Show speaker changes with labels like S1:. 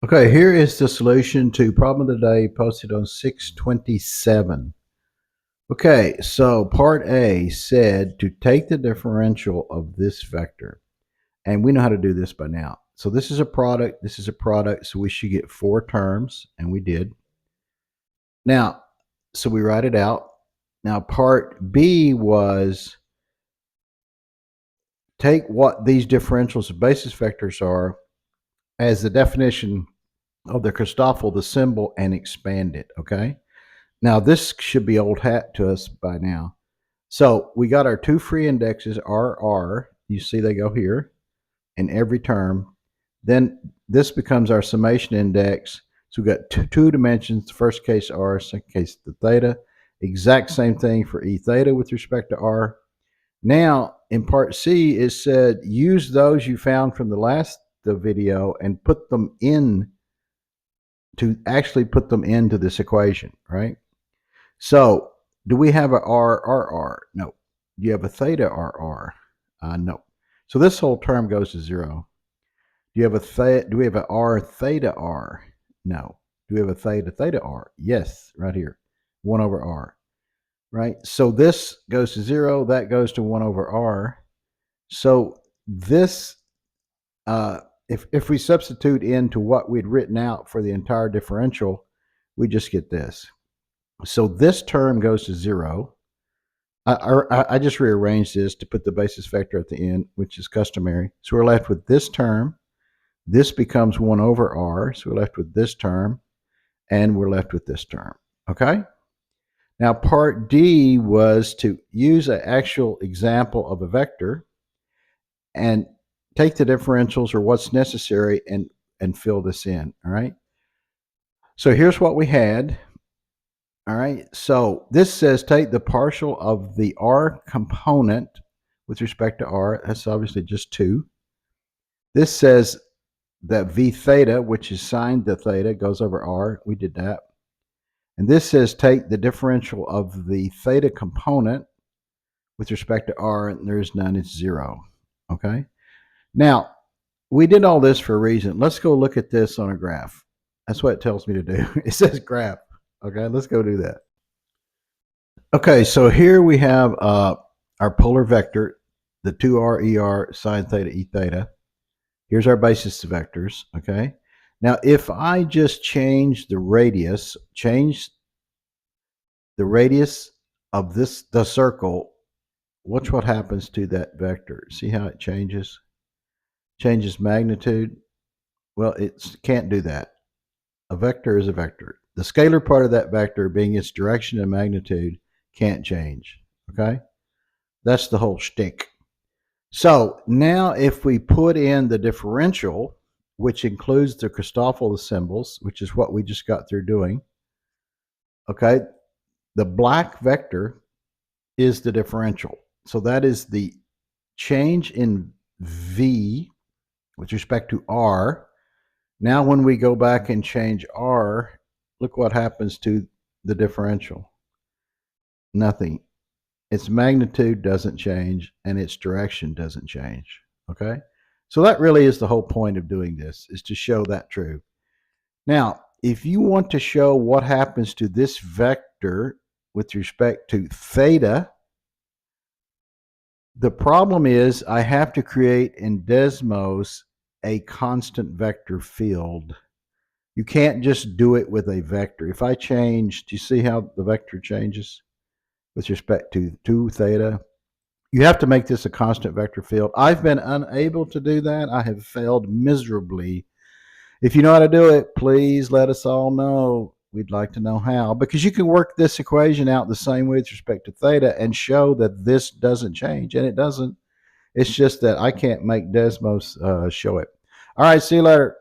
S1: Okay, here is the solution to problem of the day posted on 6/27. Okay, so part A said to take the differential of this vector. And we know how to do this by now. So this is a product, this is a product, so we should get 4 terms, and we did. Now, so we write it out. Now part B was take what these differentials of basis vectors are as the definition of the Christoffel, the symbol, and expand it, okay? Now, this should be old hat to us by now. So we got our 2 free indexes, RR. You see they go here in every term. Then this becomes our summation index. So we've got two dimensions, the first case R, second case the theta. Exact same thing for E theta with respect to R. Now, in part C, it said use those you found from the video and put them in to actually put them into this equation, right? So, do we have a RRR? No. Do you have a theta RR? No. So this whole term goes to 0. Do you have a theta? Do we have a R theta R? No. Do we have a theta theta R? Yes, right here, 1 over R. Right. So this goes to 0. That goes to 1 over R. So this, if we substitute into what we'd written out for the entire differential, we just get this. So this term goes to 0. I just rearranged this to put the basis vector at the end, which is customary. So we're left with this term. This becomes 1 over R. So we're left with this term, and we're left with this term. Okay? Now, part D was to use an actual example of a vector and take the differentials or what's necessary and fill this in. All right? So here's what we had. All right, so this says take the partial of the R component with respect to R. That's obviously just 2. This says that V theta, which is sine the theta, goes over R. We did that. And this says take the differential of the theta component with respect to R, and there's none, it's 0. Okay? Now, we did all this for a reason. Let's go look at this on a graph. That's what it tells me to do. It says graph. Okay, let's go do that. Okay, so here we have our polar vector, the 2r, er, sine theta, e theta. Here's our basis vectors, okay? Now, if I just change the radius of the circle, watch what happens to that vector. See how it changes? Changes magnitude. Well, it can't do that. A vector is a vector. The scalar part of that vector, being its direction and magnitude, can't change, okay? That's the whole shtick. So now if we put in the differential, which includes the Christoffel of symbols, which is what we just got through doing, okay, the black vector is the differential. So that is the change in V with respect to R. Now when we go back and change R, look what happens to the differential. Nothing. Its magnitude doesn't change and its direction doesn't change. Okay? So that really is the whole point of doing this, is to show that true. Now, if you want to show what happens to this vector with respect to theta, the problem is I have to create in Desmos a constant vector field. You can't just do it with a vector. If I change, do you see how the vector changes with respect to 2 theta? You have to make this a constant vector field. I've been unable to do that. I have failed miserably. If you know how to do it, please let us all know. We'd like to know how, because you can work this equation out the same way with respect to theta and show that this doesn't change, and it doesn't. It's just that I can't make Desmos show it. All right, see you later.